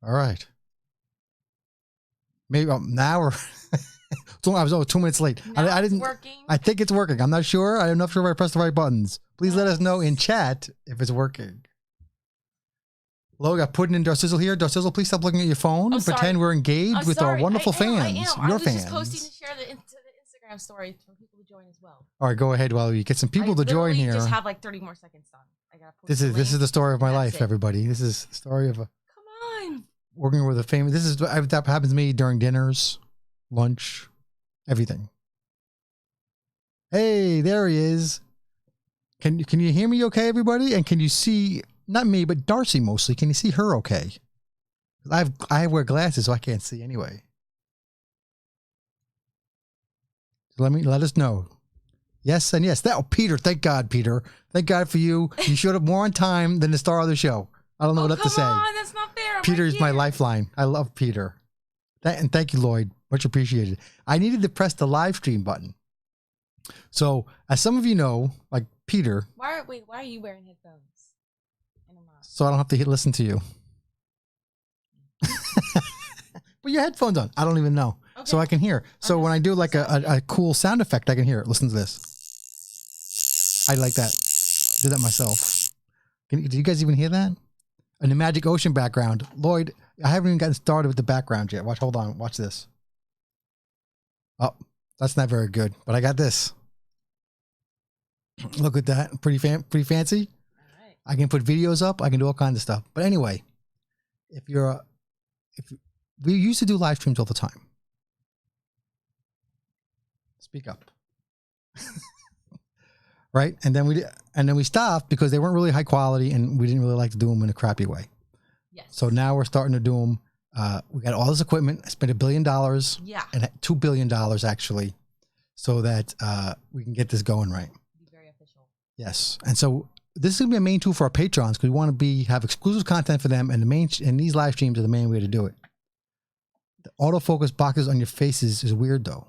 All right. Maybe now we're. I was 2 minutes late. I didn't. Working. I think it's working. I'm not sure. I'm not sure if I pressed the right buttons. Please let us know in chat if it's working. Hello, we got Puddin and Darcizzle here. Darcizzle, please stop looking at your phone and pretend we're engaged with our wonderful fans. I Your was fans. just posting to share the Instagram story for people to join as well. All right, go ahead while we get some people to join here. I just have like 30 more seconds done. I gotta post This is the story of my life, everybody. This is the story of a. Come on. Working with a famous. This is that happens to me during dinners, lunch, everything. Hey, there he is. Can you hear me okay, everybody? And can you see, not me, but Darcy mostly, can you see her okay? I wear glasses, so I can't see anyway. So let us know. Yes and yes. Peter, thank God, Peter. Thank God for you. You showed up more on time than the star of the show. I don't know what else to say. Come on, that's not fair. Peter's my lifeline. I love Peter. And thank you, Lloyd. Much appreciated. I needed to press the live stream button. So, as some of you know, like Peter. Why are you wearing headphones? So I don't have to listen to you. But your headphones on. I don't even know. Okay. So I can hear. So when I do like a cool sound effect, I can hear it. Listen to this. I like that. Did that myself. Do you guys even hear that? And the Magic Ocean background. Lloyd, I haven't even gotten started with the background yet. Hold on. Watch this. Oh, that's not very good. But I got this. Look at that. Pretty fancy. All right. I can put videos up. I can do all kinds of stuff. But anyway, if we used to do live streams all the time. Speak up. Right? And then we stopped because they weren't really high quality and we didn't really like to do them in a crappy way. Yes. So now we're starting to do them. We got all this equipment. I spent $1 billion. Yeah. And $2 billion actually, so that we can get this going right. Be very official. Yes. And so this is gonna be a main tool for our patrons because we want to have exclusive content for them, and these live streams are the main way to do it. The autofocus boxes on your faces is weird though.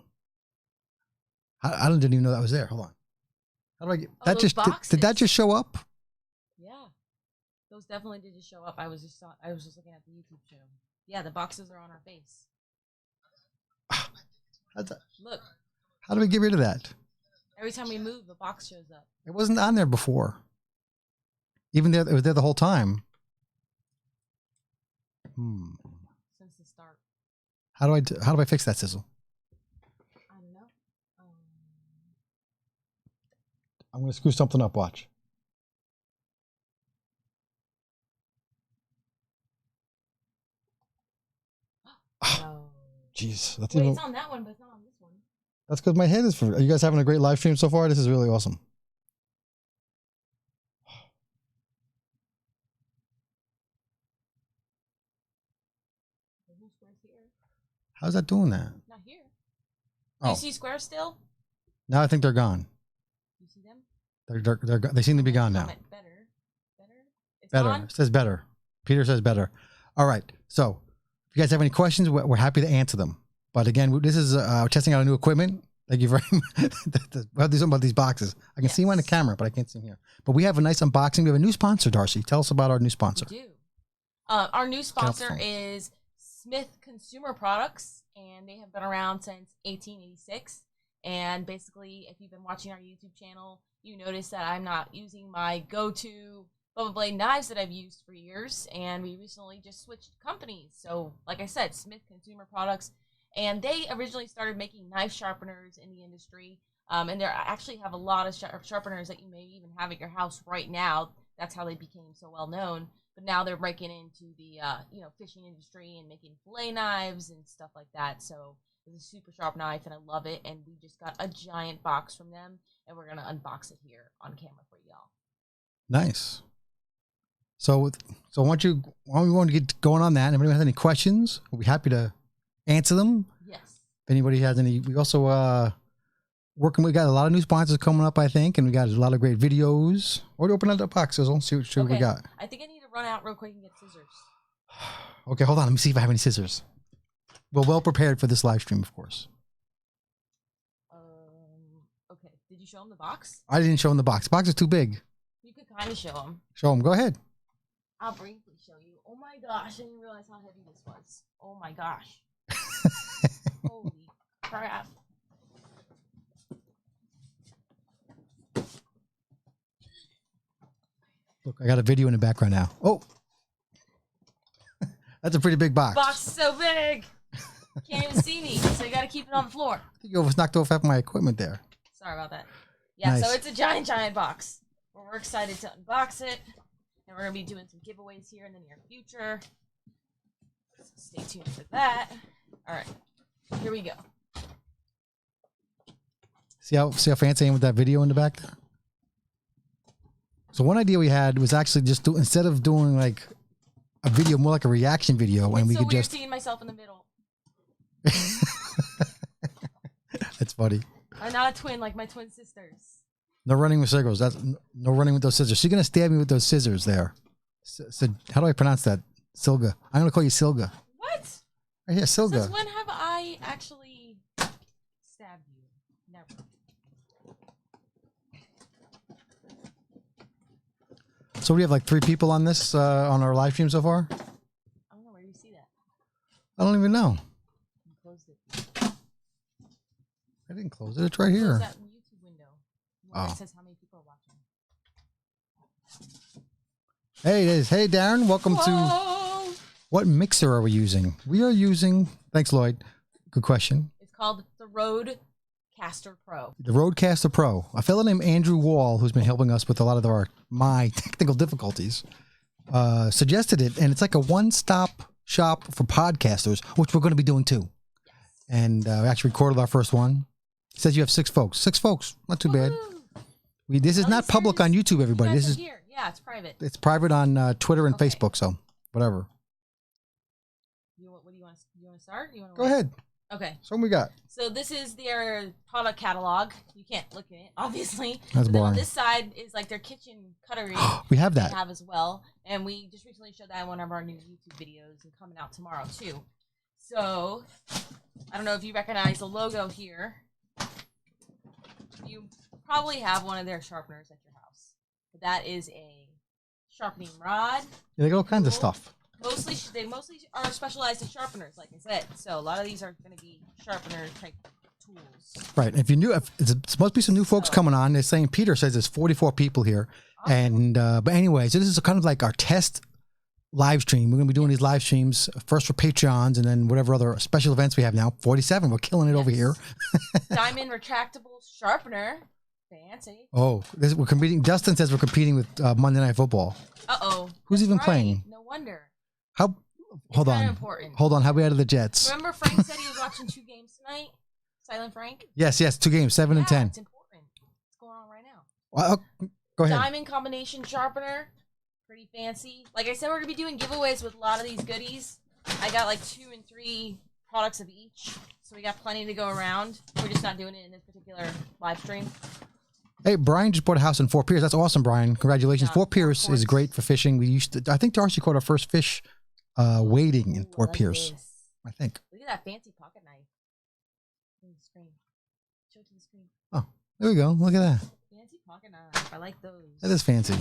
I didn't even know that was there. Hold on. How do I get that? Did that just show up? Yeah, those definitely did just show up. I was just looking at the YouTube channel. Yeah, the boxes are on our face. Look. How do we get rid of that? Every time we move, the box shows up. It wasn't on there before. Even there, it was there the whole time. Since the start. How do I fix that, Sizzle? I don't know. I'm going to screw something up. Watch. No. Jeez. Wait, it's on that one, but it's not on this one. That's because my head is for. Are you guys having a great live stream so far? This is really awesome. How's that doing that? Not here. Oh. Do you see squares still? No, I think they're gone. You see them? They seem to be gone now. Better. It's better. gone? It says better. Peter says better. All right. So if you guys have any questions, we're happy to answer them. But again, this is testing out new equipment. Thank you very much. We have to do something about these boxes. I can see them on the camera, but I can't see them here. But we have a nice unboxing. We have a new sponsor, Darcy. Tell us about our new sponsor. We do. Our new sponsor is Smith Consumer Products, and they have been around since 1886. And basically, if you've been watching our YouTube channel, you notice that I'm not using my go-to bubble blade knives that I've used for years, and we recently just switched companies. So, like I said, Smith Consumer Products, and they originally started making knife sharpeners in the industry, and they actually have a lot of sharpeners that you may even have at your house right now. That's how they became so well known. But now they're breaking into the fishing industry and making fillet knives and stuff like that. So it's a super sharp knife, and I love it. And we just got a giant box from them, and we're gonna unbox it here on camera for y'all. Nice. So we want to get going on that. And if anybody has any questions, we'll be happy to answer them. Yes. If anybody has any, we also we got a lot of new sponsors coming up, I think, and we got a lot of great videos. Or open up the boxes. Let's see what we got. I think I need to run out real quick and get scissors. Okay, hold on. Let me see if I have any scissors. We're well prepared for this live stream, of course. Okay. Did you show them the box? I didn't show them the box. The box is too big. You could kind of show them. Show them. Go ahead. I'll briefly show you. Oh my gosh, I didn't realize how heavy this was. Oh my gosh. Holy crap. Look, I got a video in the background now. Oh, that's a pretty big box. Box is so big. Can't even see me, so you got to keep it on the floor. I think you almost knocked off half my equipment there. Sorry about that. Yeah, Nice. So it's a giant box. We're excited to unbox it, and we're going to be doing some giveaways here in the near future. So stay tuned for that. All right, here we go. See how fancy I am with that video in the back there? So one idea we had was actually just instead of doing like a video, more like a reaction video, and we so could just seeing myself in the middle. That's funny. I'm not a twin like my twin sisters. No running with scissors. That's no running with those scissors. She's gonna stab me with those scissors there. So how do I pronounce that? Silga. I'm gonna call you Silga. What? Right here, Silga. Since when have I actually stabbed you? Never. So we have like 3 people on this on our live stream so far. I don't know where you see that. I don't even know. You closed it. I didn't close it. It's right here. Close that YouTube window. Where it says how many people are watching. Hey, it is. Hey, Darren. Welcome to. Whoa! What mixer are we using? We are using. Thanks, Lloyd. Good question. It's called the Rodecaster Pro. The Rodecaster Pro. A fellow named Andrew Wall, who's been helping us with a lot of my technical difficulties, suggested it, and it's like a one-stop shop for podcasters, which we're going to be doing too. And we actually recorded our first one. It says you have 6 folks. 6 folks, not too bad. This is not public on YouTube, everybody. This is here. Yeah, it's private. It's private on Twitter and Facebook, so whatever. What do you want? You want to start? You want to Go ahead. Okay. So what we got? So this is their product catalog. You can't look at it, obviously. That's but then boring. on this side is like their kitchen cutlery. We have that. They have as well, and we just recently showed that in one of our new YouTube videos, and coming out tomorrow too. So I don't know if you recognize the logo here. You probably have one of their sharpeners at your house. But that is a sharpening rod. Yeah, they got all kinds of stuff. They mostly are specialized in sharpeners, like I said. So a lot of these are going to be sharpener type tools. Right. If it's must be some new folks coming on. They're saying Peter says there's 44 people here, and but anyway, so this is kind of like our test live stream. We're going to be doing these live streams first for Patreons, and then whatever other special events we have now. 47. We're killing it over here. Diamond retractable sharpener. Fancy. Oh, we're competing. Dustin says we're competing with Monday Night Football. Uh-oh. Who's even playing? No wonder. How? Hold on. Important. Hold on. How we out of the Jets? Remember Frank said he was watching 2 games tonight? Silent Frank? Yes. 2 games, 7 and 10. It's important. What's going on right now? Well, go ahead. Diamond combination sharpener. Pretty fancy. Like I said, we're going to be doing giveaways with a lot of these goodies. I got like 2 and 3 products of each. So we got plenty to go around. We're just not doing it in this particular live stream. Hey, Brian just bought a house in Fort Pierce. That's awesome, Brian. Congratulations. Yeah, Fort Pierce is great for fishing. We used to, I think Darcy caught our first fish wading in Fort Pierce. This. I think. Look at that fancy pocket knife. On the screen. Show it to the screen. Oh, there we go. Look at that. Fancy pocket knife. I like those. That is fancy.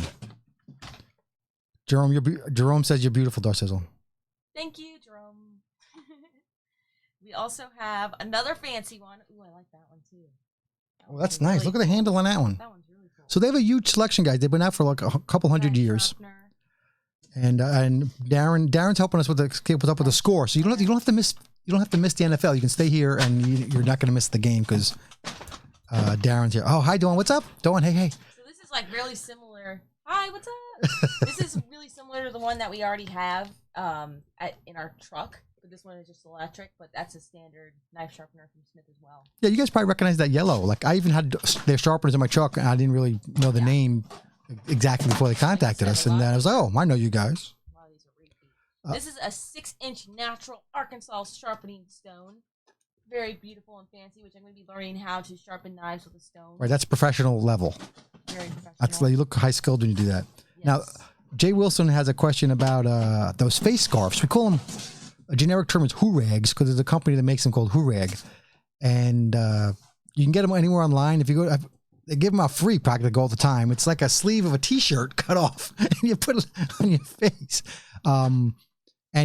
Jerome says you're beautiful, Darcizzle. Thank you, Jerome. We also have another fancy one. Ooh, I like that one too. Oh, that's nice. Look at the handle on that one. That one's really cool. So they have a huge selection, guys. They've been out for like a couple hundred years. And Darren's helping us with the score. So you don't have to miss the NFL. You can stay here and you're not going to miss the game because Darren's here. Oh, hi, Dawn. What's up, Dawn? Hey. So this is like really similar. Hi, what's up? This is really similar to the one that we already have in our truck. But this one is just electric, but that's a standard knife sharpener from Smith as well. Yeah, you guys probably recognize that yellow. Like I even had their sharpeners in my truck, and I didn't really know the name exactly before they contacted us. And then I was like, oh, I know you guys. A lot of these are repeat. This is a 6-inch natural Arkansas sharpening stone. Very beautiful and fancy, which I'm going to be learning how to sharpen knives with a stone. Right, that's professional level. Very professional. That's you look high skilled when you do that. Yes. Now, Jay Wilson has a question about those face scarves. We call them. A generic term is Hurags because there's a company that makes them called Hurag, and you can get them anywhere online. If you go, they give them out free practically all the time. It's like a sleeve of a T-shirt cut off, and you put it on your face. And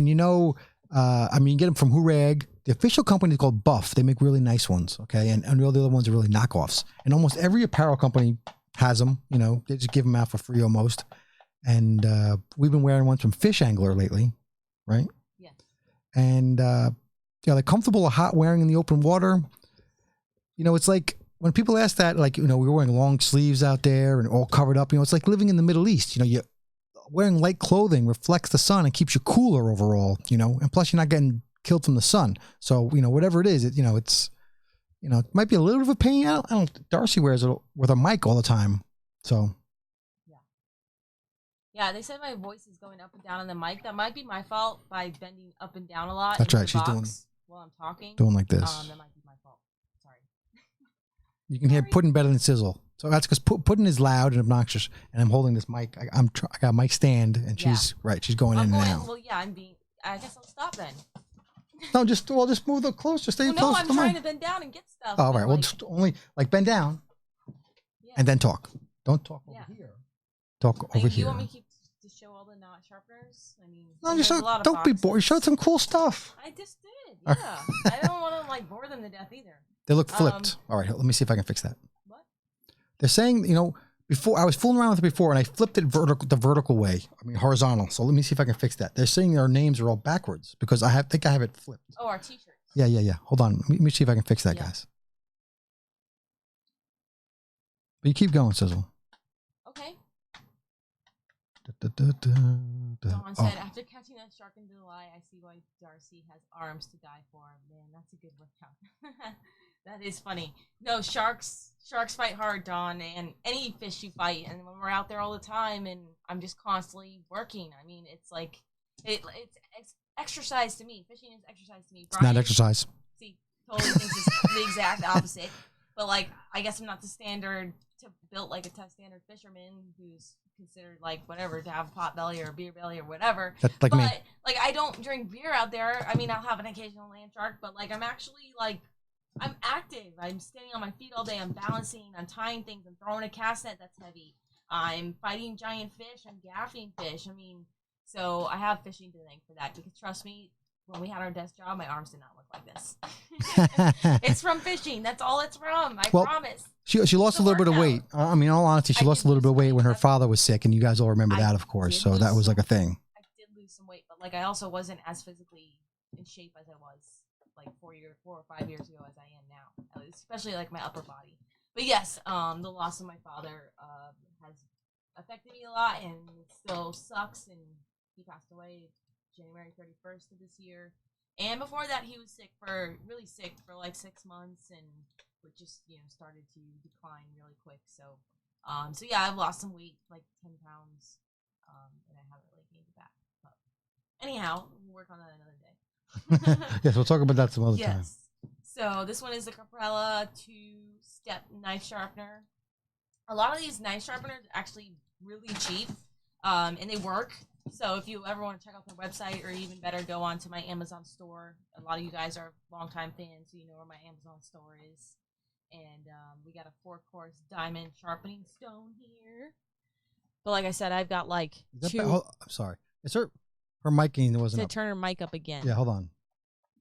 you know, I mean, you get them from Hurag. The official company is called Buff. They make really nice ones, okay? And all the other ones are really knockoffs. And almost every apparel company has them. You know, they just give them out for free almost. And we've been wearing ones from Fish Angler lately, right? Yeah. And yeah, they're comfortable or hot wearing in the open water. You know, it's like when people ask that, like, you know, we're wearing long sleeves out there and all covered up. You know, it's like living in the Middle East. You know, you wearing light clothing reflects the sun and keeps you cooler overall. You know, and plus you're not getting killed from the sun. So, you know, whatever it is, you know, it's, you know, it might be a little bit of a pain. I don't Darcy wears it with a mic all the time. So. Yeah, they said my voice is going up and down on the mic. That might be my fault by bending up and down a lot. That's right. She's doing while I'm talking. Doing like this. That might be my fault. Sorry. You can hear Puddin better than Sizzle. So that's because Puddin is loud and obnoxious, and I'm holding this mic. I got a mic stand, and she's right. She's going in and out. Well, yeah, I guess I'll stop then. No, just move the closer. Stay close. No, I'm trying to bend down and get stuff. Oh, all right. Well, just only like bend down, and then talk. Don't talk over here. Talk over here. You want me to show all the knot sharpeners? I mean, no, just don't be bored. You showed some cool stuff. I just did. Yeah, I don't want to like bore them to death either. They look flipped. All right, let me see if I can fix that. What? They're saying, you know, before I was fooling around with it before, and I flipped it the vertical way. I mean horizontal. So let me see if I can fix that. They're saying our names are all backwards because I think I have it flipped. Oh, our T-shirts. Yeah. Hold on. Let me see if I can fix that, guys. But you keep going, Sizzle. Okay. Dawn said, after catching that shark in July, I see why Darcy has arms to die for. Man, that's a good workout. That is funny. No, sharks fight hard, Dawn, and any fish you fight. And when we're out there all the time, and I'm just constantly working. I mean, it's like it's exercise to me. Fishing is exercise to me. Brian, it's not exercise. See, totally thinks it's the exact opposite. But like, I guess I'm not the standard built like a test standard fisherman who's considered like whatever to have a pot belly or a beer belly or whatever. That's like me. Like I don't drink beer out there. I mean, I'll have an occasional land shark, but like I'm actually like I'm active. I'm standing on my feet all day. I'm balancing. I'm tying things. I'm throwing a cast net that's heavy. I'm fighting giant fish. I'm gaffing fish. I mean, so I have fishing to thank for that because trust me, when we had our desk job, my arms did not look like this. It's from fishing. That's all it's from. I promise. She lost a little bit of weight. I mean, in all honesty, she lost a little bit of weight when her father was sick, and you guys all remember that, of course. So that was like a thing. I did lose some weight, but like I also wasn't as physically in shape as I was like 4 or 5 years ago as I am now, especially like my upper body. But yes, the loss of my father has affected me a lot, and it still sucks. And he passed away January 31st of this year. And before that, he was really sick for like 6 months, and would just, started to decline really quick. So, so yeah, I've lost some weight, like 10 pounds, and I haven't really gained it back. But anyhow, we'll work on that another day. Yes, we'll talk about that some other time. So this one is the Caprella 2-step knife sharpener. A lot of these knife sharpeners are actually really cheap, and they work. So if you ever want to check out their website, or even better, go on to my Amazon store. A lot of you guys are longtime fans, so you know where my Amazon store is. And we got a 4-course diamond sharpening stone here. But like I said, I've got like two. I'm sorry. Is her mic gain wasn't up? Turn her mic up again. Yeah, hold on.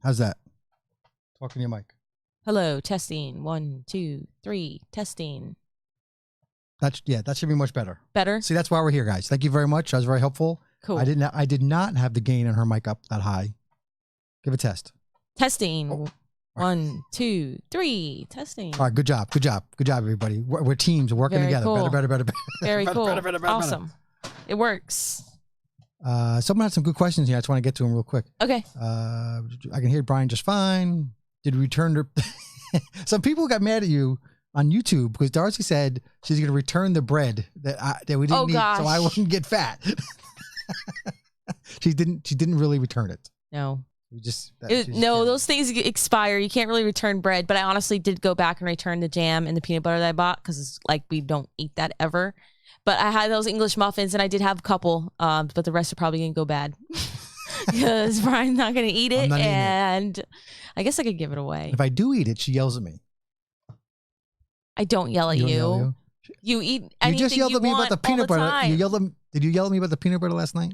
How's that? Talking to your mic. Hello, testing. 1, 2, 3, testing. That should be much better. Better? See, that's why we're here, guys. Thank you very much. That was very helpful. Cool. I did not have the gain on her mic up that high. Give a test. Testing. Oh. 1, 2, 3, testing. All right, good job, everybody. We're teams, we're working together. Cool. Better. Very cool. Awesome. It works. Someone had some good questions here. I just want to get to them real quick. Okay. I can hear Brian just fine. Did we return her? Some people got mad at you on YouTube because Darcy said she's going to return the bread that we didn't eat, so I wouldn't get fat. She didn't really return it. No. No, those things expire. You can't really return bread, but I honestly did go back and return the jam and the peanut butter that I bought because it's like we don't eat that ever. But I had those English muffins, and I did have a couple, but the rest are probably going to go bad because Brian's not going to eat it, and I guess I could give it away. If I do eat it, she yells at me. I don't yell at You don't you. yell at you? You eat You anything just yelled you at me about want the peanut all the butter. time. Did you yell at me about the peanut butter last night?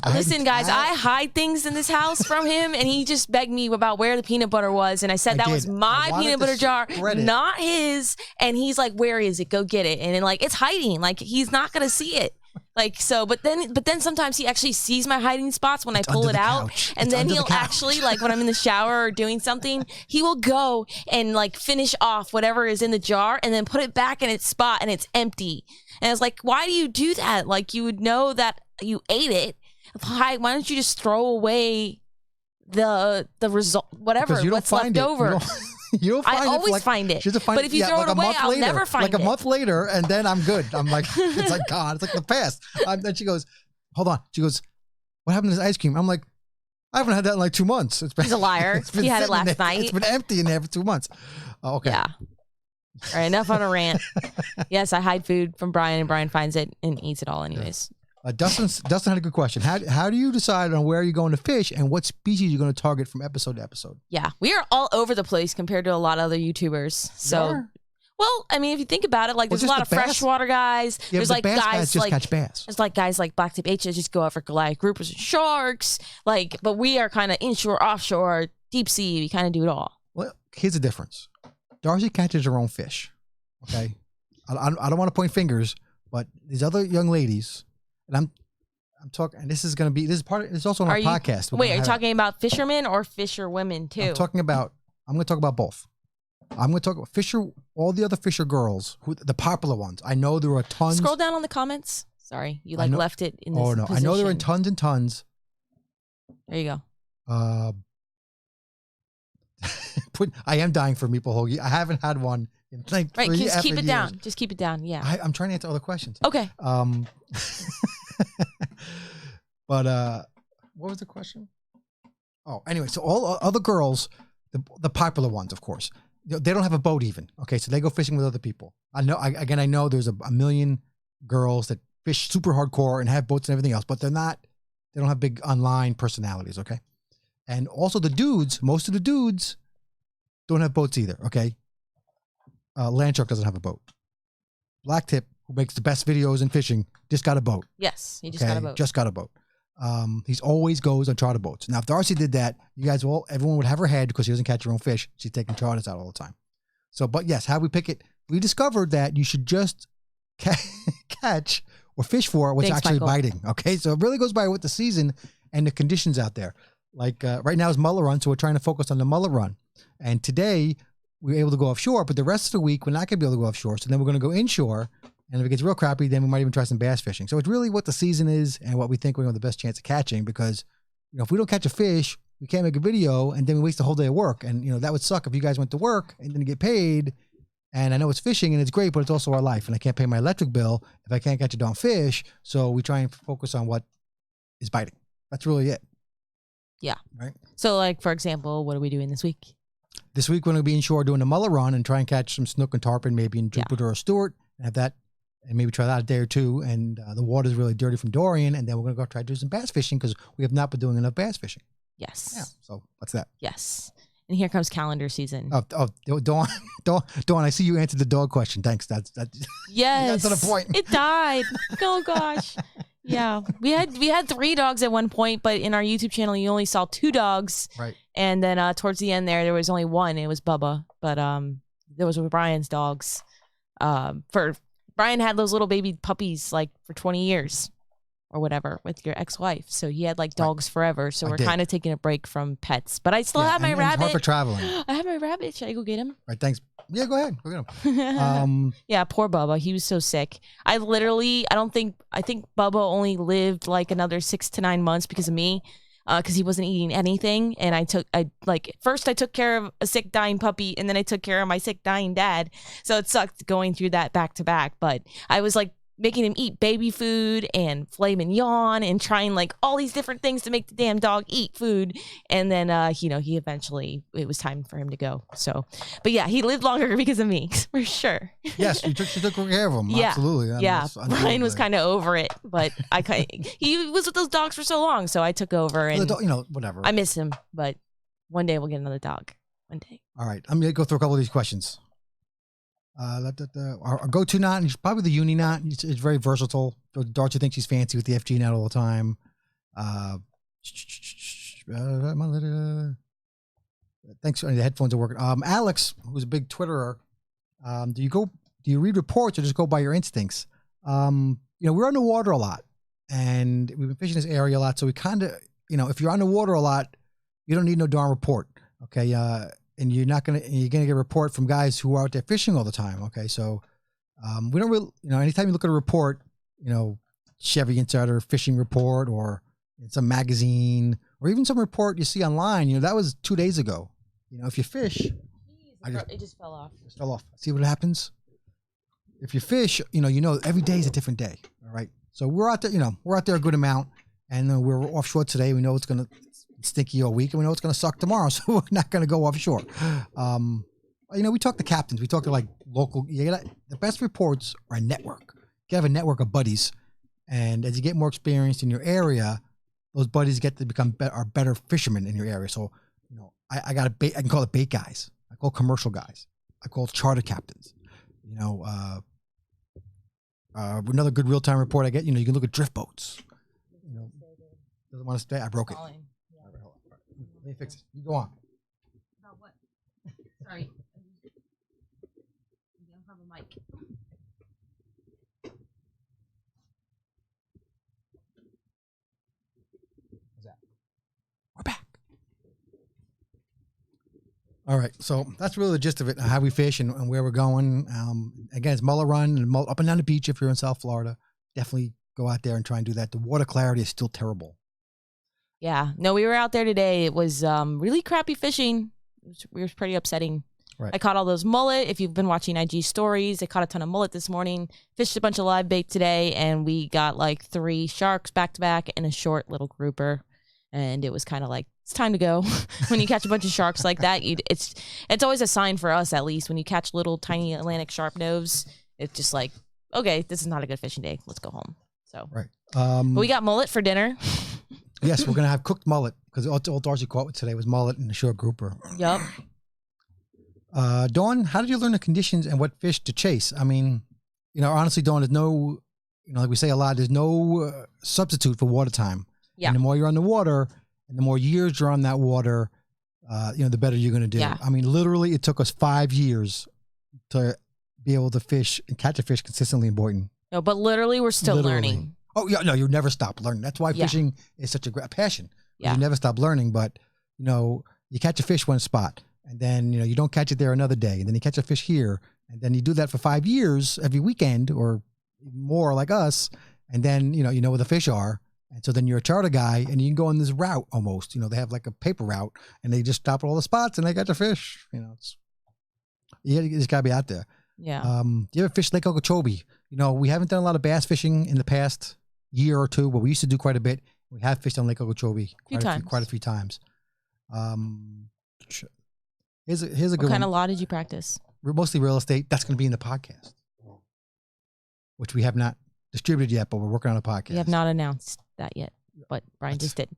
Listen, guys, I hide things in this house from him, and he just begged me about where the peanut butter was, and I said that was my peanut butter jar, not his. And he's like, "Where is it? Go get it." And then, like, it's hiding. Like, he's not gonna see it. Like, so, but then sometimes he actually sees my hiding spots when I pull it out, and then he'll actually, like, when I'm in the shower or doing something, he will go and like finish off whatever is in the jar and then put it back in its spot, and it's empty. And it's like, why do you do that? Like, you would know that you ate it. Why don't you just throw away the result, whatever, what's left over? You don't find I always find it. But if you throw it away, I'll never find it. Like a month later, and then I'm good. I'm like, it's like gone. It's like the past. Then she goes, hold on. She goes, what happened to this ice cream? I'm like, I haven't had that in like 2 months. He's a liar. He had it last night. It's been empty in there for 2 months. Oh, okay. Yeah. All right, enough on a rant. Yes, I hide food from Brian, and Brian finds it and eats it all anyways. Dustin had a good question. How do you decide on where you're going to fish and what species you're going to target from episode to episode? Yeah, we are all over the place compared to a lot of other YouTubers. So, well, I mean, if you think about it, like there's a lot of freshwater guys. Yeah, there's like guys just catch bass. There's like guys like Black Tip H that just go out for Goliath groupers and sharks. Like, but we are kind of inshore, offshore, deep sea. We kind of do it all. Well, here's the difference. Darcy catches her own fish. Okay, I don't want to point fingers, but these other young ladies. And I'm talking, and this is also on our podcast. Wait, are you talking about fishermen or fisherwomen too? I'm going to talk about both. I'm going to talk about all the other fisher girls, the popular ones. I know there are tons. Scroll down on the comments. Sorry, you left it in this position. I know there are tons and tons. There you go. I am dying for meatball hoagie. I haven't had one in like right, just keep it years. down. Just keep it down. Yeah. I'm trying to answer other questions. Okay. But what was the question? Oh, anyway, so all other girls, the popular ones, of course, they don't have a boat even. Okay, so they go fishing with other people. I know there's a million girls that fish super hardcore and have boats and everything else, but they don't have big online personalities. Okay, and also most of the dudes don't have boats either. Okay, Landshark doesn't have a boat. Blacktip, who makes the best videos in fishing, just got a boat. Yes, he just got a boat. Just got a boat. He's always goes on charter boats. Now, if Darcy did that, everyone would have her head because she doesn't catch her own fish. She's taking charters out all the time. So, but yes, how we pick it, we discovered that you should just catch or fish for what's actually biting. Okay, so it really goes by what the season and the conditions out there. Like right now is mullet run, so we're trying to focus on the mullet run. And today we were able to go offshore, but the rest of the week we're not going to be able to go offshore. So then we're going to go inshore. And if it gets real crappy, then we might even try some bass fishing. So it's really what the season is and what we think we have the best chance of catching. Because if we don't catch a fish, we can't make a video, and then we waste a whole day of work. And that would suck if you guys went to work and didn't get paid. And I know it's fishing and it's great, but it's also our life. And I can't pay my electric bill if I can't catch a darn fish. So we try and focus on what is biting. That's really it. Yeah. Right. So, like, for example, what are we doing this week? This week we're going to be inshore doing a mullet run and try and catch some snook and tarpon, maybe in Jupiter or Stewart, and have that. And maybe try that a day or two. And the water's really dirty from Dorian. And then we're going to go try to do some bass fishing because we have not been doing enough bass fishing. Yes. Yeah. So what's that? Yes. And here comes calendar season. Dawn, I see you answered the dog question. Thanks. That's yes. That's the point. It died. Oh gosh. Yeah. We had 3 dogs at one point, but in our YouTube channel you only saw 2 dogs. Right. And then towards the end there was only one. It was Bubba. But there was Brian's dogs. Brian had those little baby puppies like for 20 years or whatever with your ex-wife. So he had like dogs forever. So we're kind of taking a break from pets. But I still have my rabbit. It's hard for traveling. I have my rabbit. Should I go get him? Right, thanks. Yeah, go ahead. Go get him. Yeah, poor Bubba. He was so sick. I think Bubba only lived like another 6 to 9 months because of me. Because he wasn't eating anything, and first I took care of a sick dying puppy, and then I took care of my sick dying dad. So it sucked going through that back to back. But I was like making him eat baby food and filet mignon and trying like all these different things to make the damn dog eat food. And then he eventually, it was time for him to go. So, but yeah, he lived longer because of me for sure. Yes, you took care of him. Yeah. Absolutely. Yeah, Brian was kind of over it, but he was with those dogs for so long, so I took over and whatever. I miss him, but one day we'll get another dog. One day. All right, I'm gonna go through a couple of these questions. Our go-to knot is probably the uni knot. It's very versatile. Darcy thinks she's fancy with the FG knot all the time. Thanks. The headphones are working. Alex, who's a big Twitterer, do you read reports or just go by your instincts? We're on the water a lot, and we've been fishing this area a lot. So we kind of, if you're on the water a lot, you don't need no darn report. Okay. And you're gonna get a report from guys who are out there fishing all the time. Okay. So, we don't really, anytime you look at a report, Chevy Insider Fishing Report or in some magazine or even some report you see online, that was 2 days ago. If you fish, it just fell off. Just fell off. See what happens? If you fish, every day is a different day. All right. So we're out there, we're out there a good amount, and we're offshore today. We know it's going to stinky all week, and we know it's going to suck tomorrow. So we're not going to go offshore. We talk to captains. We talk to like local, the best reports are a network. You have a network of buddies. And as you get more experienced in your area, those buddies get to become better fishermen in your area. So, I got a bait. I can call it bait guys. I call commercial guys. I call charter captains. Another good real-time report I get, you can look at drift boats. Doesn't want to stay. I broke it. Yeah. Let me fix it. You go on. About what? Sorry. I don't have a mic. We're back. All right, so that's really the gist of it, how we fish and where we're going. Again, it's mullet run and up and down the beach if you're in South Florida. Definitely go out there and try and do that. The water clarity is still terrible. Yeah, no, we were out there today. It was really crappy fishing. It was pretty upsetting. Right. I caught all those mullet. If you've been watching IG stories, I caught a ton of mullet this morning. Fished a bunch of live bait today, and we got like 3 sharks back to back and a short little grouper. And it was kind of like, it's time to go. When you catch a bunch of sharks like that, it's always a sign for us, at least. When you catch little tiny Atlantic sharp nose, it's just like, okay, this is not a good fishing day. Let's go home. So right. But we got mullet for dinner. Yes, we're gonna have cooked mullet because all Darcy caught today was mullet and a short grouper. Yep. Dawn, how did you learn the conditions and what fish to chase? I mean, honestly, Dawn, there's no, like we say a lot, there's no substitute for water time. Yeah. And the more you're on the water and the more years you're on that water, the better you're going to do. Yeah. I mean, literally, it took us 5 years to be able to fish and catch a fish consistently in Boynton. No, but literally, we're still learning. Oh, yeah. No, you never stop learning. That's why fishing is such a great passion. Yeah. You never stop learning, but, you catch a fish one spot and then, you don't catch it there another day. And then you catch a fish here. And then you do that for 5 years every weekend or more like us. And then, you know where the fish are. And so then you're a charter guy and you can go on this route almost, they have like a paper route and they just stop at all the spots and they got the fish, you just gotta be out there. Yeah. You ever fish Lake Okeechobee? We haven't done a lot of bass fishing in the past year or two, but we used to do quite a bit. We have fished on Lake Okeechobee quite a few times. Here's a good one. What kind of law did you practice? Mostly real estate. That's going to be in the podcast, which we have not distributed yet, but we're working on a podcast. We have not announced that yet, but Brian just did.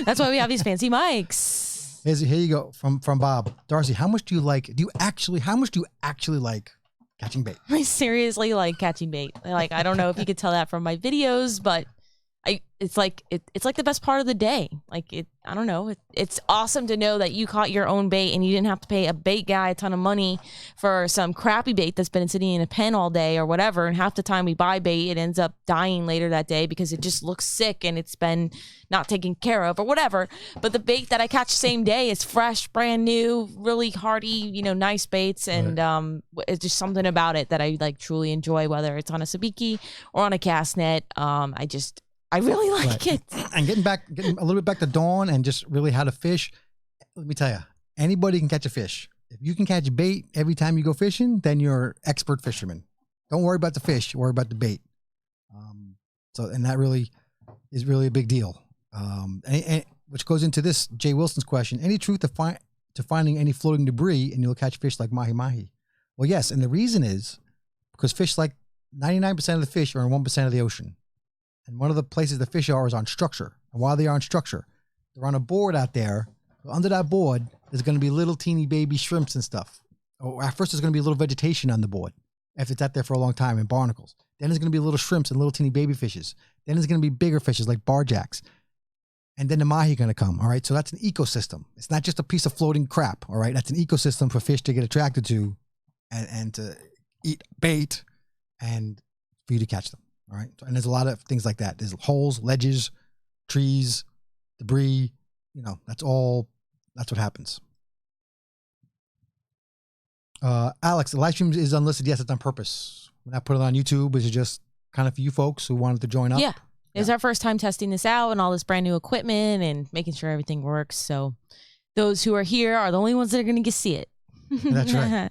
That's why we have these fancy mics. Here you go from Bob. Darcy, how much do you actually like catching bait? I seriously like catching bait. Like, I don't know if you could tell that from my videos, but it's like the best part of the day. Like, I don't know. It's awesome to know that you caught your own bait and you didn't have to pay a bait guy a ton of money for some crappy bait that's been sitting in a pen all day or whatever. And half the time we buy bait, it ends up dying later that day because it just looks sick and it's been not taken care of or whatever. But the bait that I catch same day is fresh, brand new, really hardy, nice baits. And it's just something about it that I like truly enjoy, whether it's on a sabiki or on a cast net. I really like it. And getting a little bit back to Dawn and just really how to fish. Let me tell you, anybody can catch a fish. If you can catch bait every time you go fishing, then you're an expert fisherman. Don't worry about the fish. Worry about the bait. And that really is really a big deal. And which goes into this Jay Wilson's question: any truth to finding any floating debris and you'll catch fish like mahi-mahi? Well, yes, and the reason is because fish, like 99% of the fish, are in 1% of the ocean. And one of the places the fish are is on structure. And while they are on structure, they're on a board out there. Under that board, there's going to be little teeny baby shrimps and stuff. Oh, at first, there's going to be a little vegetation on the board if it's out there for a long time and barnacles. Then there's going to be little shrimps and little teeny baby fishes. Then there's going to be bigger fishes like barjacks. And then the mahi are going to come. All right. So that's an ecosystem. It's not just a piece of floating crap. All right. That's an ecosystem for fish to get attracted to and to eat bait and for you to catch them. All right. And there's a lot of things like that. There's holes, ledges, trees, debris. You know, that's what happens. Alex, the live stream is unlisted. Yes, it's on purpose. When I put it on YouTube, is it just kind of for you folks who wanted to join up? Yeah. It's our first time testing this out and all this brand new equipment and making sure everything works. So those who are here are the only ones that are going to see it. That's right.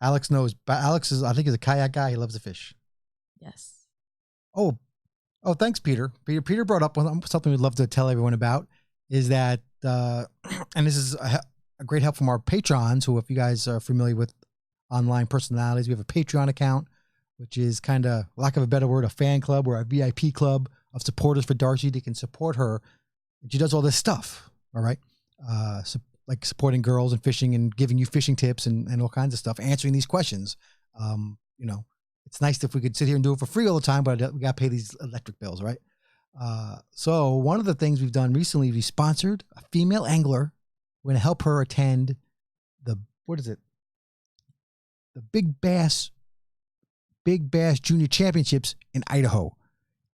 Alex knows. But Alex is, I think, he's a kayak guy. He loves to fish. Yes. Oh, thanks, Peter. Peter brought up something we'd love to tell everyone about is that, and this is a great help from our patrons who, if you guys are familiar with online personalities, we have a Patreon account, which is kind of, lack of a better word, a fan club or a VIP club of supporters for Darcy. They can support her. She does all this stuff, all right? Like supporting girls and fishing and giving you fishing tips and all kinds of stuff, answering these questions. You know, it's nice if we could sit here and do it for free all the time, but we got to pay these electric bills, right? So one of the things we've done recently, we sponsored a female angler. We're going to help her attend the Big Bass Junior Championships in Idaho.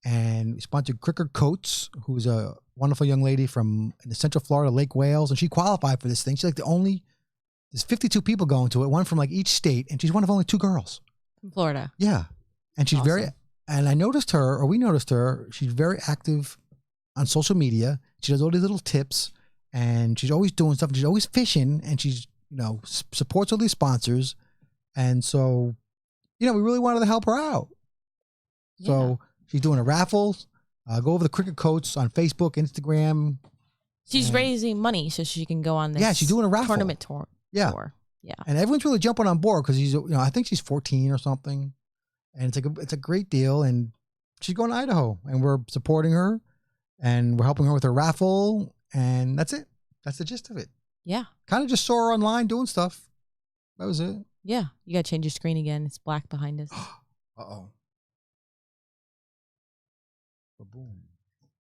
And we sponsored Cricker Coates, who's a wonderful young lady from the Central Florida, Lake Wales. And she qualified for this thing. She's like there's 52 people going to it, one from like each state. And she's one of only 2 girls. From Florida. Yeah. And she's awesome. we noticed her, she's very active on social media. She does all these little tips. And she's always doing stuff. She's always fishing, and she's, you know, supports all these sponsors. And so, you know, we really wanted to help her out. Yeah. So she's doing a raffle. Go over the Cricket Coats on Facebook, Instagram. She's raising money so she can go on this. Yeah, she's doing a raffle tournament tour. Yeah, yeah. And everyone's really jumping on board because I think she's 14 or something, and it's a great deal. And she's going to Idaho, and we're supporting her, and we're helping her with her raffle. And that's it. That's the gist of it. Yeah. Kind of just saw her online doing stuff. That was it. Yeah. You got to change your screen again. It's black behind us. Uh-oh. Boom.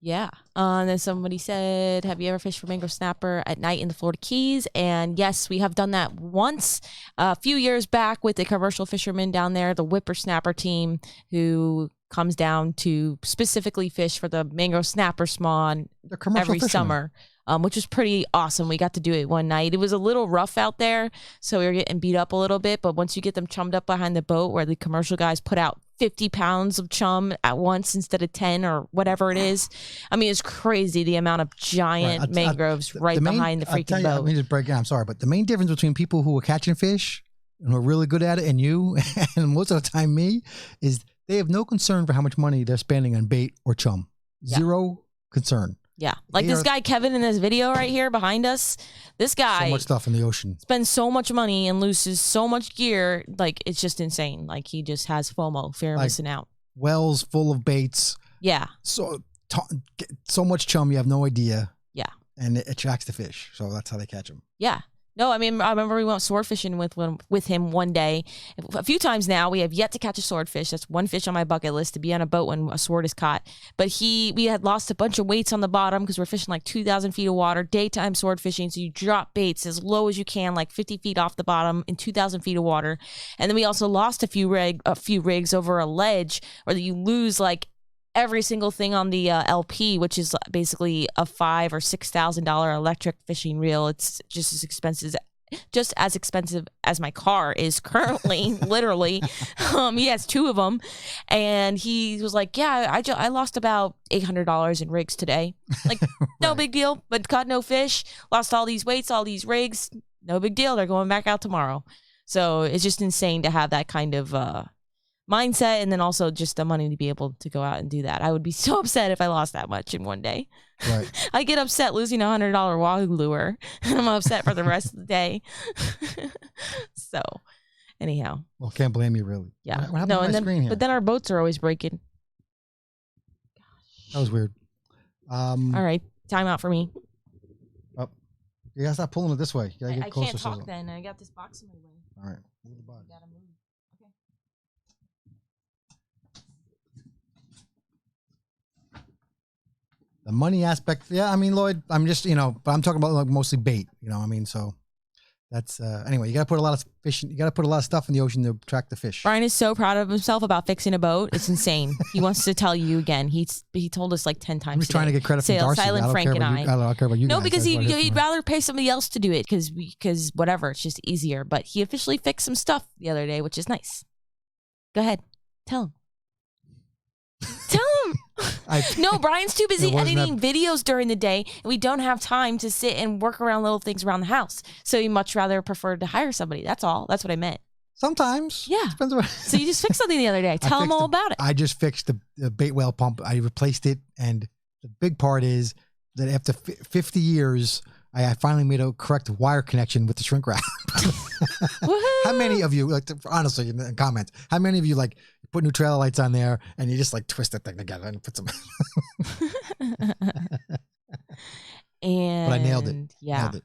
Yeah. Then somebody said, have you ever fished for mangrove snapper at night in the Florida Keys? And yes, we have done that once a few years back with a commercial fisherman down there, the whippersnapper team, who comes down to specifically fish for the mangrove snapper spawn every summer, which was pretty awesome. We got to do it one night. It was a little rough out there, so we were getting beat up a little bit, but once you get them chummed up behind the boat where the commercial guys put out 50 pounds of chum at once instead of 10 or whatever it is. I mean, it's crazy the amount of giant mangroves behind the freaking boat. Let me just break it down. I'm sorry, but the main difference between people who are catching fish and who are really good at it and you, and most of the time me, is they have no concern for how much money they're spending on bait or chum. Zero concern. Yeah. Like this guy, Kevin, in this video right here behind us, this guy. So much stuff in the ocean. Spends so much money and loses so much gear. Like, it's just insane. Like, he just has FOMO, fear of missing out. Wells full of baits. Yeah. So much chum, you have no idea. Yeah. And it attracts the fish. So that's how they catch them. Yeah. No, I mean, I remember we went sword fishing with him one day. A few times now, we have yet to catch a swordfish. That's one fish on my bucket list, to be on a boat when a sword is caught. But we had lost a bunch of weights on the bottom because we're fishing like 2,000 feet of water, daytime sword fishing. So you drop baits as low as you can, like 50 feet off the bottom in 2,000 feet of water. And then we also lost a few rigs over a ledge where you lose like every single thing on the LP, which is basically a $5,000 or $6,000 electric fishing reel. It's just as expensive as my car is currently. Literally, he has 2 of them, and he was like, "Yeah, I lost about $800 in rigs today. Like, no big deal, but caught no fish. Lost all these weights, all these rigs. No big deal. They're going back out tomorrow." So it's just insane to have that kind of mindset, and then also just the money to be able to go out and do that. I would be so upset if I lost that much in one day. Right. I get upset losing a $100 wahoo lure, and I'm upset for the rest of the day. So, anyhow. Well, can't blame you, really. Yeah. What happened to my screen here? But then our boats are always breaking. That was weird. All right, time out for me. Oh. You gotta stop pulling it this way. You gotta get I closer. can't talk Sizzle. then. I got this box in my way. All right. Move the box. I gotta move. Okay. The money aspect, yeah. I mean, Lloyd, I'm just, but I'm talking about like mostly bait. I mean, so that's anyway. You gotta put a lot of fish. You gotta put a lot of stuff in the ocean to attract the fish. Brian is so proud of himself about fixing a boat. It's insane. He wants to tell you again. He told us like 10 times. I'm just trying to get credit from Darcizzle. Silent Frank and I. I don't care about you. No, guys. because That's what I he'd hear rather pay somebody else to do it because whatever, it's just easier. But he officially fixed some stuff the other day, which is nice. Go ahead, tell him. Tell him. No, Brian's too busy editing videos during the day, and we don't have time to sit and work around little things around the house. So he much rather preferred to hire somebody. That's all. That's what I meant. Sometimes. Yeah. Depends on So you just fixed something the other day. Tell him all about it. I just fixed the bait whale pump. I replaced it, and the big part is that after 50 years, I finally made a correct wire connection with the shrink wrap. How many of you, like, honestly, in the comments, how many of you like put new trailer lights on there and you just like twist that thing together and put some? And but I nailed it. Yeah. Nailed it.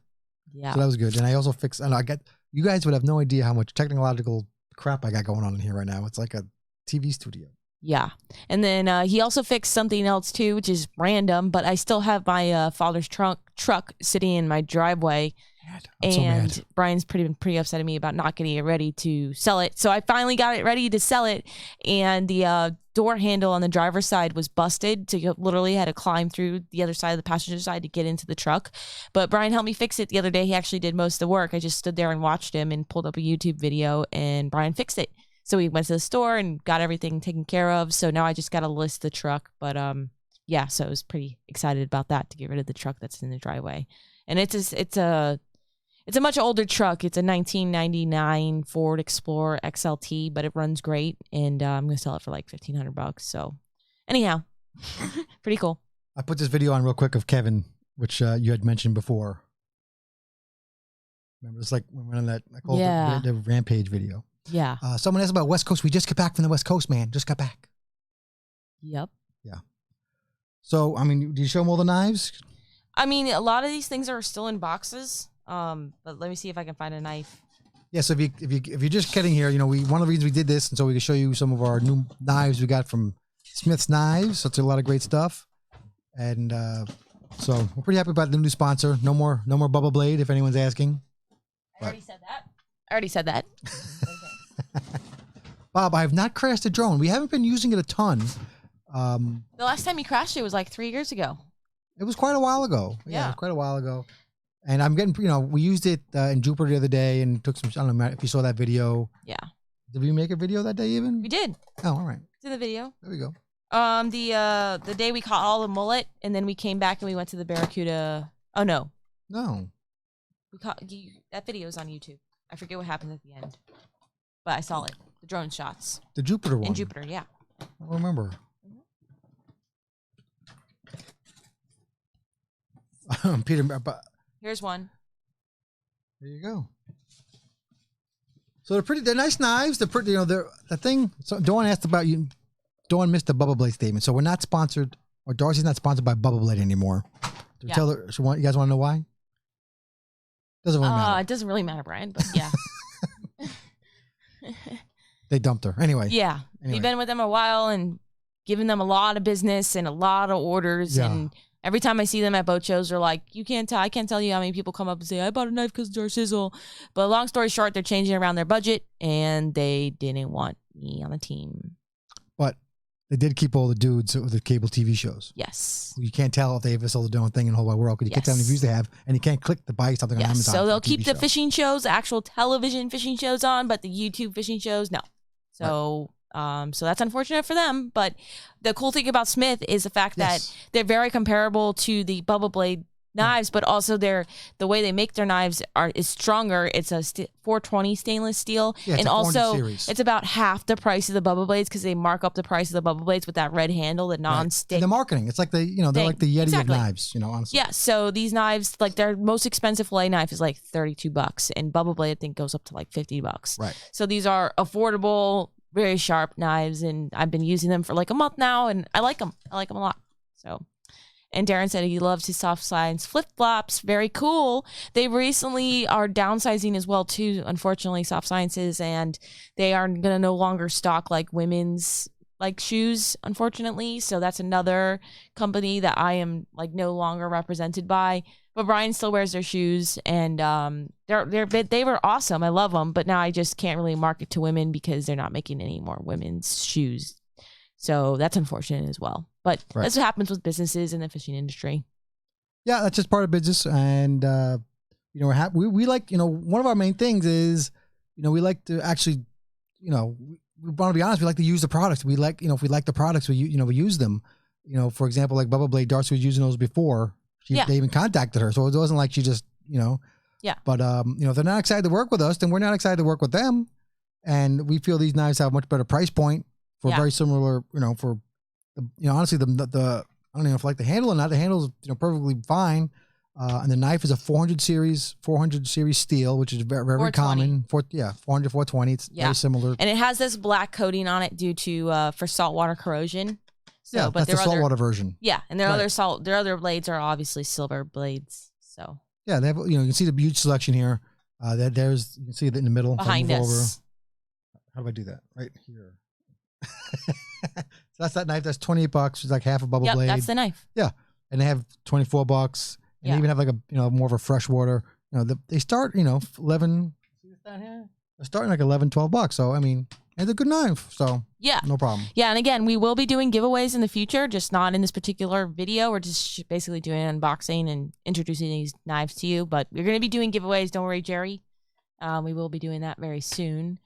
Yeah. So that was good. And I also fixed. And you guys would have no idea how much technological crap I got going on in here right now. It's like a TV studio. Yeah. And then he also fixed something else too, which is random, but I still have my father's truck sitting in my driveway. I'm so mad. Brian's pretty upset at me about not getting it ready to sell it. So I finally got it ready to sell it, and the door handle on the driver's side was busted. So you literally had to climb through the other side of the passenger side to get into the truck. But Brian helped me fix it the other day. He actually did most of the work. I just stood there and watched him and pulled up a YouTube video, and Brian fixed it. So we went to the store and got everything taken care of. So now I just got to list the truck. But yeah, so I was pretty excited about that, to get rid of the truck that's in the driveway. And it's a much older truck. It's a 1999 Ford Explorer XLT, but it runs great, and I'm gonna sell it for like $1,500. So, anyhow, pretty cool. I put this video on real quick of Kevin, which you had mentioned before. Remember, it's like when we went on that. I called it the Rampage video. Yeah. Someone asked about West Coast. We just got back from the West Coast, man. Just got back. Yep. Yeah. So, I mean, do you show them all the knives? I mean, a lot of these things are still in boxes. But let me see if I can find a knife. Yeah, so if you're just getting here, one of the reasons we did this, and so we can show you some of our new knives we got from Smith's Knives. So it's a lot of great stuff, and so we're pretty happy about the new sponsor. No more Bubba Blade, if anyone's asking. I already said that. Bob, I have not crashed a drone. We haven't been using it a ton. The last time you crashed it was like 3 years ago. It was quite a while ago. Yeah, it was quite a while ago. And I'm getting, we used it in Jupiter the other day and took some, I don't know if you saw that video. Yeah. Did we make a video that day even? We did. Oh, all right. It's in the video. There we go. The day we caught all the mullet, and then we came back and we went to the Barracuda. Oh, no. No. We caught, that video is on YouTube. I forget what happened at the end. But I saw it. The drone shots. The Jupiter one. In Jupiter, yeah. I don't remember. Peter, but here's one. There you go. So they're nice knives. They're pretty, they're the thing. So Dawn asked about you. Dawn missed the Bubba Blade statement. So we're not sponsored, or Darcy's not sponsored by Bubba Blade anymore. Yeah. Tell her, you guys want to know why? Doesn't really matter. It doesn't really matter, Brian, but yeah. They dumped her. Anyway. Yeah. We've been with them a while and given them a lot of business and a lot of orders. Yeah. And every time I see them at boat shows, they're like, I can't tell you how many people come up and say, I bought a knife because of Darcizzle. But long story short, they're changing around their budget, and they didn't want me on the team. But they did keep all the dudes with the cable TV shows. Yes. You can't tell if they ever sold their own thing in the whole wide world because you can't tell how many views they have, and you can't click to buy something on Amazon. So they'll keep the fishing shows, actual television fishing shows on, but the YouTube fishing shows, no. So... Right. So that's unfortunate for them, but the cool thing about Smith is the fact that they're very comparable to the Bubba Blade knives, but also the way they make their knives is stronger. It's a 420 stainless steel, and also it's about half the price of the Bubba Blades because they mark up the price of the Bubba Blades with that red handle, the non-stick. Right. The marketing, it's like they're like the Yeti of knives, honestly. Yeah. So these knives, like their most expensive fillet knife is like $32, and Bubba Blade I think goes up to like $50. Right. So these are affordable, very sharp knives, and I've been using them for like a month now, and I like them. I like them a lot. So And Darren said he loves his Soft Science flip-flops. Very cool. They recently are downsizing as well, too, unfortunately, Soft Sciences. And they are going to no longer stock like women's like shoes, unfortunately. So that's another company that I am like no longer represented by. But Brian still wears their shoes, and they were awesome. I love them, but now I just can't really market to women because they're not making any more women's shoes. So that's unfortunate as well. But that's what happens with businesses in the fishing industry. Yeah, that's just part of business, and you know, we like, you know, one of our main things is, you know, we like to actually, you know, we want to be honest. We like to use the products. We like, you know, if we like the products, we use them. You know, for example, like Bubba Blade, Darcy was using those before. They even contacted her, so it wasn't like she just, you know. Yeah. But you know, if they're not excited to work with us, then we're not excited to work with them. And we feel these knives have a much better price point for very similar, you know, for, you know, honestly, the I don't even know if I like the handle or not. The handle's, you know, perfectly fine. And the knife is a 400 series steel, which is very common. 400, 420. It's very similar. And it has this black coating on it due to for saltwater corrosion. So, but that's the saltwater version. Yeah, and their other blades are obviously silver blades. So yeah, they have, you know, you can see the huge selection here. There's, you can see it in the middle behind us. Over. How do I do that? Right here. So that's that knife. That's $28. It's like half a Bubba Blade. That's the knife. Yeah, and they have $24, and they even have like a, you know, more of a freshwater. You know, they start, you know, 11. See this down here? They're starting like $11-12. So I mean. It's a good knife, so no problem. Yeah, and again, we will be doing giveaways in the future, just not in this particular video. We're just basically doing an unboxing and introducing these knives to you. But we're going to be doing giveaways. Don't worry, Jerry. We will be doing that very soon.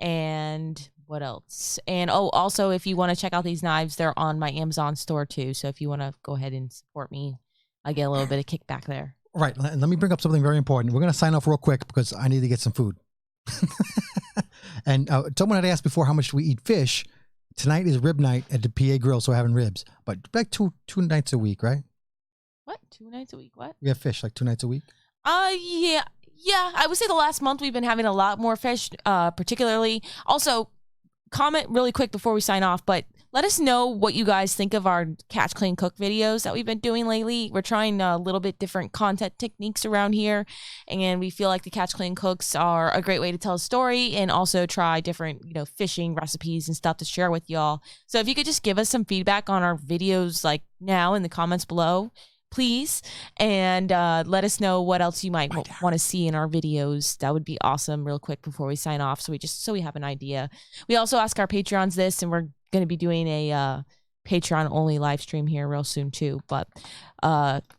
And what else? And also, if you want to check out these knives, they're on my Amazon store too. So if you want to go ahead and support me, I get a little bit of kickback there. Right. And let me bring up something very important. We're going to sign off real quick because I need to get some food. And someone had asked before how much we eat fish. Tonight is rib night at the PA Grill, so we're having ribs. But like two nights a week, right? What? 2 nights a week? What? We have fish like 2 nights a week. Yeah. I would say the last month we've been having a lot more fish, particularly. Also, comment really quick before we sign off, but let us know what you guys think of our catch, clean, cook videos that we've been doing lately. We're trying a little bit different content techniques around here, and we feel like the catch, clean, cooks are a great way to tell a story and also try different, you know, fishing recipes and stuff to share with y'all. So if you could just give us some feedback on our videos like now in the comments below, please, and let us know what else you might want to see in our videos. That would be awesome. Real quick before we sign off, so we have an idea. We also ask our Patreons this, and we're going to be doing a Patreon only live stream here real soon too. But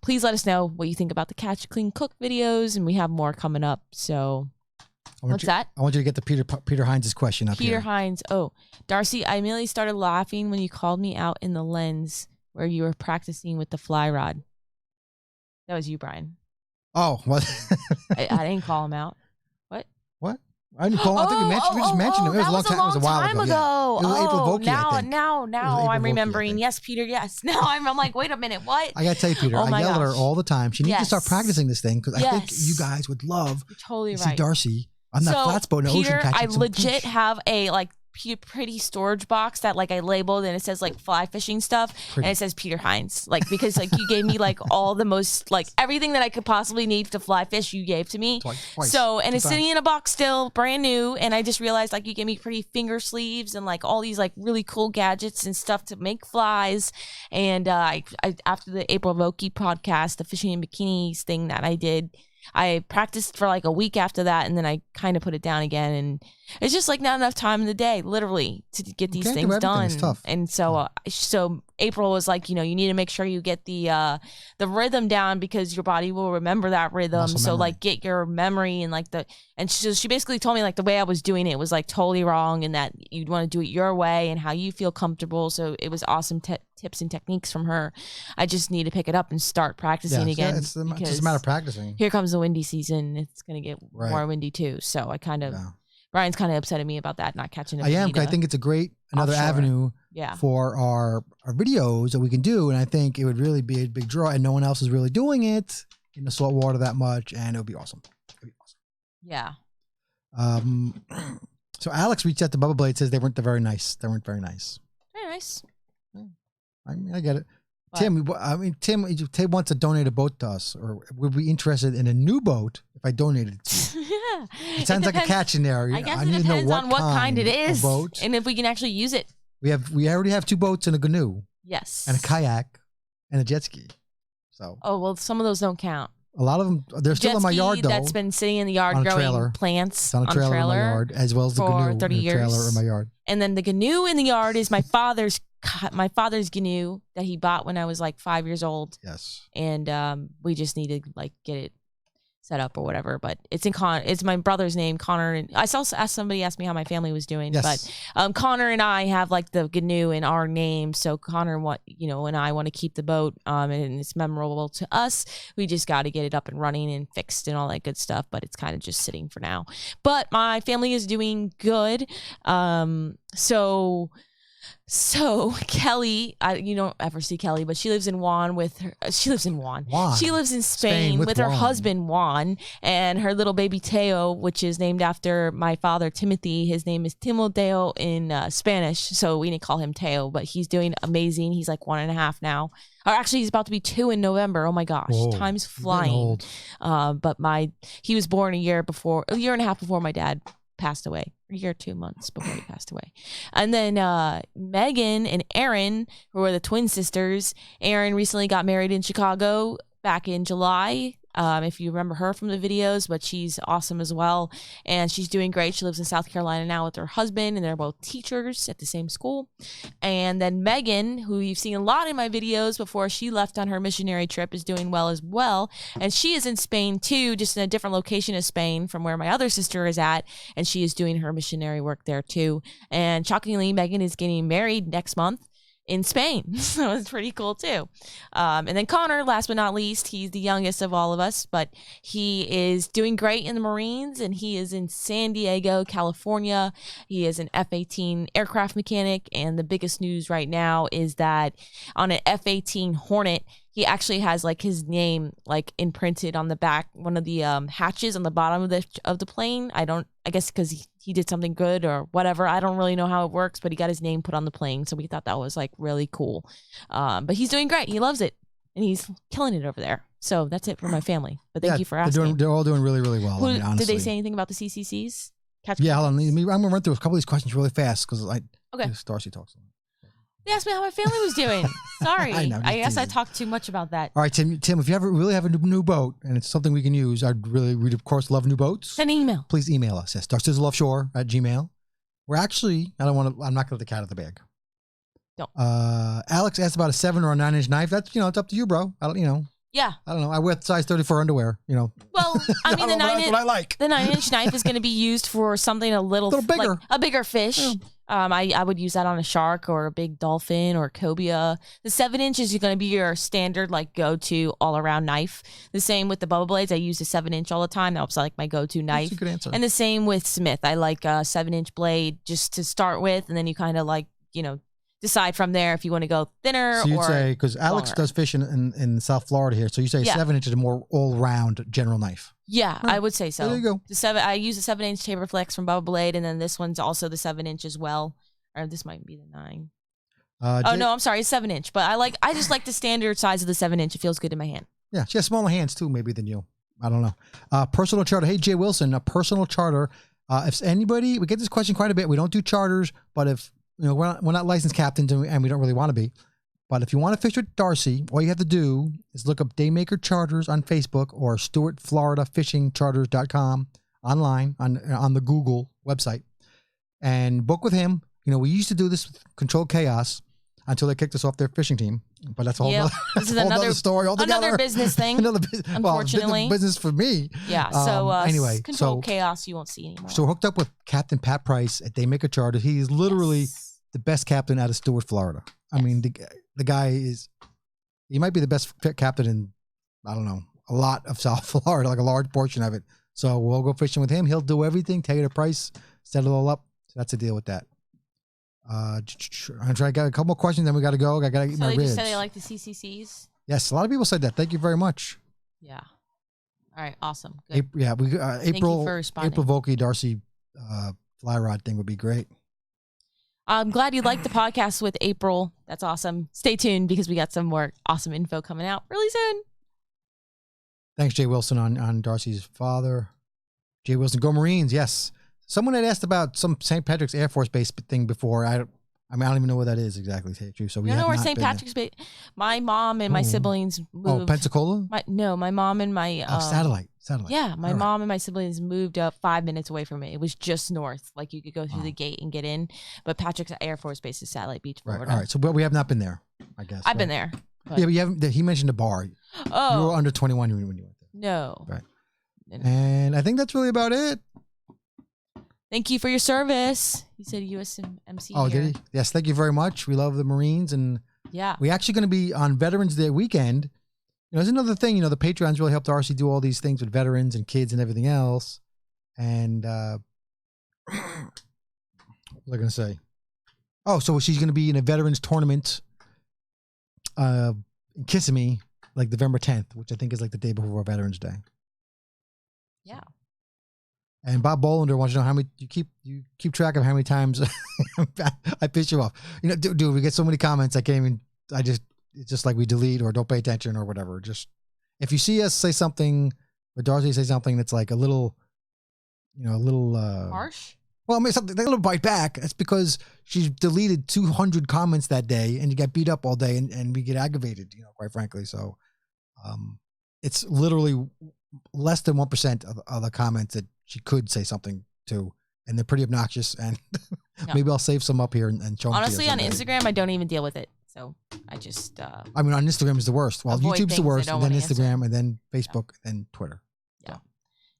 please let us know what you think about the catch, clean, cook videos, and we have more coming up. So what's that? I want you to get to Peter Hines' question up here. Peter Hines. Oh, Darcy, I immediately started laughing when you called me out in the lens where you were practicing with the fly rod. That was you, Brian. Oh, what? I didn't call him out. What? I didn't call him. I think we just mentioned him. It was a long time. It was a while ago. Yeah. It was April Vokey, I think. Now I'm remembering. Yes, Peter. Yes. Now I'm like, wait a minute. What? I gotta tell you, Peter. I yell at her all the time. She needs to start practicing this thing because I think you guys would love to see Darcy on that flats boat in the ocean catching some fish. I legit have a like pretty storage box that like I labeled and it says like fly fishing stuff and it says Peter Hines, like because like you gave me like all the most like everything that I could possibly need to fly fish you gave to me. Twice. So and it's sitting in a box still brand new, and I just realized like you gave me pretty finger sleeves and like all these like really cool gadgets and stuff to make flies. And I after the April Vokey podcast, the fishing in bikinis thing that I did, I practiced for like a week after that, and then I kind of put it down again. And it's just like not enough time in the day, literally, to get these things done. It's tough. And so, so April was like, you know, you need to make sure you get the rhythm down because your body will remember that rhythm. So like get your memory and like and so she basically told me like the way I was doing it was like totally wrong, and that you'd want to do it your way and how you feel comfortable. So it was awesome tips and techniques from her. I just need to pick it up and start practicing again. It's just a matter of practicing. Here comes the windy season. It's going to get more windy too. So I kind of, Brian's kind of upset at me about that, not catching it. I am, because I think it's a great another Offshore avenue for our videos that we can do. And I think it would really be a big draw, and no one else is really doing it in the salt water that much. And it would be awesome. Yeah. So Alex reached out to Bubba Blade, says they weren't very nice. Very nice. Very nice. I mean, I get it. But- Tim wants to donate a boat to us, or would be interested in a new boat if I donated it to you. Yeah. It sounds like a catch in there. I guess I it need to know depends on what kind it of is, boat. and if we can actually use it. We already have 2 boats and a canoe Yes. and a kayak and a jet ski. So Oh well, some of those don't count. a lot of them, they're still Jet in my ski yard though. that's been sitting in the yard on a growing trailer. plants It's on a trailer in my yard, as well as the for canoe 30 in a trailer years. in my yard. And then the canoe in the yard is my father's canoe that he bought when I was like 5 years old. Yes. And we just need to like get it set up or whatever. But it's my brother's name, Connor. And I saw somebody asked me how my family was doing. Yes. But Connor and I have like the canoe in our name, so Connor and I want to keep the boat. And it's memorable to us. We just got to get it up and running and fixed and all that good stuff. But it's kind of just sitting for now. But my family is doing good. So Kelly, you don't ever see Kelly, but she lives in Juan she lives in Juan. She lives in Spain with her Juan. husband Juan and her little baby Teo, which is named after my father Timothy. His name is Timoteo in Spanish, so we didn't call him Teo, but he's doing amazing. He's like 1.5 now. Or actually, he's about to be 2 in November. Oh my gosh, Whoa, time's flying. But he was born a year and a half before my dad passed away. A year 2 months before he passed away. And then Megan and Erin, who are the twin sisters. Erin recently got married in Chicago back in July. If you remember her from the videos, but she's awesome as well. And she's doing great. She lives in South Carolina now with her husband, and they're both teachers at the same school. And then Megan, who you've seen a lot in my videos before she left on her missionary trip, is doing well as well. And she is in Spain too, just in a different location of Spain from where my other sister is at. And she is doing her missionary work there too. And shockingly, Megan is getting married next month in Spain. So it's pretty cool too. And then Connor, last but not least, he's the youngest of all of us, but he is doing great in the Marines, and he is in San Diego, California. He is an F-18 aircraft mechanic, and the biggest news right now is that on an F-18 Hornet, he actually has like his name like imprinted on the back, one of the hatches on the bottom of the plane. I guess because he did something good or whatever. I don't really know how it works, but he got his name put on the plane, so we thought that was like really cool. But he's doing great. He loves it, and he's killing it over there. So that's it for my family. But thank you for asking. They're all doing really, really well. Honestly. Did they say anything about the CCCs? Hold on. I'm gonna run through a couple of these questions really fast because Darcy talks. They asked me how my family was doing. Sorry. I know, I guess I teasing. talked too much about that. All right, Tim, if you really have a new boat and it's something we can use, we'd of course love new boats. Send an email. Please email us. Yes, Darcizzle Offshore at Gmail. We're actually, I'm not going to let the cat out of the bag. Don't. Alex asked about a 7 or a 9-inch knife. That's, it's up to you, bro. Yeah. I don't know. I wear size 34 underwear, Well, I mean, that's what I like. The 9-inch knife is going to be used for something a little bigger. like a bigger fish. Yeah. I would use that on a shark or a big dolphin or a cobia. The 7-inch is going to be your standard, like, go-to all-around knife. The same with the bubble blades. I use a 7-inch all the time. That was like my go-to knife. That's a good answer. And the same with Smith. I like a 7-inch blade just to start with, and then you kind of like, decide from there if you want to go thinner. So you'd or say, because Alex longer. does fish in South Florida here, so you say 7-inch is a more all-round general knife. Yeah, I would say so. There you go. I use a 7-inch taper flex from Bubba Blade, and then this one's also the 7-inch as well. Or this might be the 9. No, I'm sorry, it's 7-inch. But I just like the standard size of the 7-inch. It feels good in my hand. Yeah, she has smaller hands too, maybe than you. I don't know. Personal charter. Hey, Jay Wilson, a personal charter. If anybody, we get this question quite a bit. We don't do charters, but if we're not licensed captains and we don't really want to be. But if you want to fish with Darcy, all you have to do is look up Daymaker Charters on Facebook or StewartFloridaFishingCharters.com online on the Google website and book with him. We used to do this with Controlled Chaos until they kicked us off their fishing team. But that's a whole this is another story altogether. Another business thing. Unfortunately. Business for me. Yeah. So anyway, Controlled Chaos you won't see anymore. So we're hooked up with Captain Pat Price at Daymaker Charters. He is literally the best captain out of Stewart, Florida. I mean, the guy he might be the best captain in, I don't know, a lot of South Florida, like a large portion of it. So we'll go fishing with him. He'll do everything, tell you the price, set it all up. So that's the deal with that. I'm trying to get a couple more questions, then we got to go. I got to eat my ribs. So they just said they like the CCCs? Yes, a lot of people said that. Thank you very much. Yeah. All right, awesome. Good. April for responding. April Volke Darcy fly rod thing would be great. I'm glad you liked the podcast with April. That's awesome. Stay tuned because we got some more awesome info coming out really soon. Thanks, Jay Wilson, on Darcy's father. Jay Wilson, go Marines, yes. Someone had asked about some St. Patrick's Air Force Base thing before. I don't even know what that is exactly. So we you know where St. Patrick's Base? My mom and my siblings moved. Oh, Pensacola? My mom and my satellite. Yeah, my mom and my siblings moved up 5 minutes away from me. It was just north, like you could go through the gate and get in. But Patrick's Air Force Base is Satellite Beach, Florida. Right. All right. So we have not been there, I guess. I've been there. Yeah, but you haven't. He mentioned a bar. Oh, you were under 21 when you went there. No. Right. And I think that's really about it. Thank you for your service. He said USMC. Oh, did he? Yes. Thank you very much. We love the Marines, and we're actually going to be on Veterans Day weekend. You know, there's another thing. You know, the Patreons really helped Darcy do all these things with veterans and kids and everything else. And what was I going to say? Oh, so she's going to be in a veterans tournament in Kissimmee, like November 10th, which I think is like the day before Veterans Day. Yeah. And Bob Bolander wants to know how many you keep track of how many times I piss you off. You know, dude, we get so many comments. It's just like we delete or don't pay attention or whatever. Just if you see us say something, or Darcy say something that's like a little harsh. Well, I mean, something a little bite back. That's because she's deleted 200 comments that day, and you get beat up all day, and we get aggravated. You know, quite frankly. So, it's literally less than 1% of the comments that she could say something to, and they're pretty obnoxious. And maybe I'll save some up here and show them. Honestly, on Instagram, I don't even deal with it. So I just. I mean, on Instagram is the worst. Well, YouTube's the worst, and then Instagram, answer. and then Facebook, and Twitter.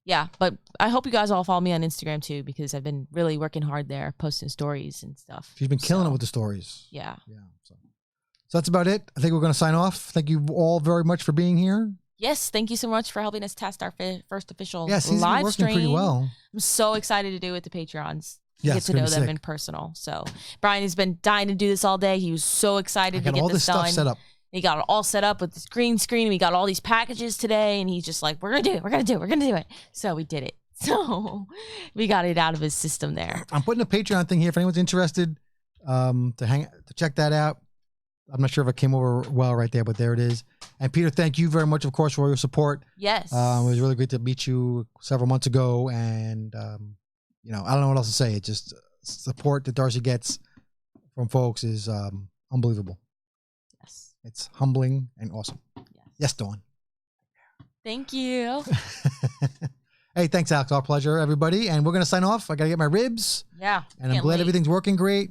Yeah, but I hope you guys all follow me on Instagram too, because I've been really working hard there, posting stories and stuff. She's been killing it with the stories. Yeah. Yeah. So that's about it. I think we're going to sign off. Thank you all very much for being here. Yes, thank you so much for helping us test our first official live working stream. Pretty well. I'm so excited to do it with the Patrons. Yeah, get to know them in personal. So Brian has been dying to do this all day. He was so excited to get all this stuff set up. He got it all set up with this green screen. We got all these packages today, and he's just like, "We're gonna do it. We're gonna do it. We're gonna do it." So we did it. So we got it out of his system there. I'm putting a Patreon thing here if anyone's interested to check that out. I'm not sure if it came over well right there, but there it is. And Peter, thank you very much, of course, for your support. Yes. It was really great to meet you several months ago, and you know, I don't know what else to say. It just support that Darcy gets from folks is unbelievable. Yes. It's humbling and awesome. Yes, Dawn. Thank you. Hey, thanks, Alex. Our pleasure, everybody. And we're going to sign off. I got to get my ribs. Yeah. And I'm glad everything's working great.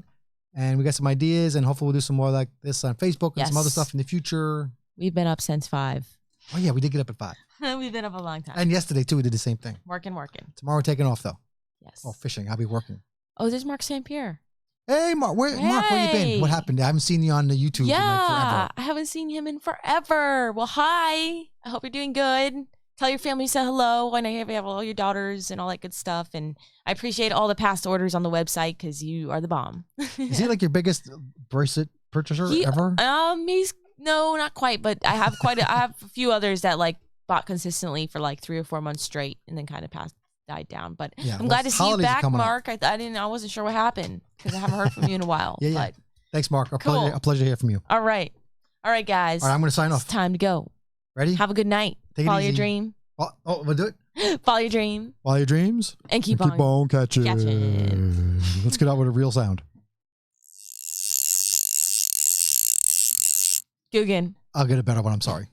And we got some ideas, and hopefully we'll do some more like this on Facebook and some other stuff in the future. We've been up since 5. Oh, yeah. We did get up at 5. We've been up a long time. And yesterday, too, we did the same thing. Working. Tomorrow we're taking off, though. Yes. Oh, fishing. I'll be working. Oh, there's Mark St. Pierre. Hey, Mark. Mark, where you been? What happened? I haven't seen you on the YouTube in like forever. I haven't seen him in forever. Well, hi. I hope you're doing good. Tell your family you said hello. I know you have all your daughters and all that good stuff. And I appreciate all the past orders on the website because you are the bomb. Is he like your biggest bracelet purchaser ever? He's no, not quite, but I have I have a few others that like bought consistently for like 3 or 4 months straight and then kind of died down. But I'm glad to see you back, Mark. I wasn't sure what happened because I haven't heard from you in a while. But thanks, Mark. A pleasure to hear from you. All right, guys. All right, I'm going to sign off. It's time to go. Ready? Have a good night. Follow your dream. Oh, we'll do it. Follow your dream. Follow your dreams. And keep on catching. Let's get out with a real sound. Guggen. I'll get a better one. I'm sorry.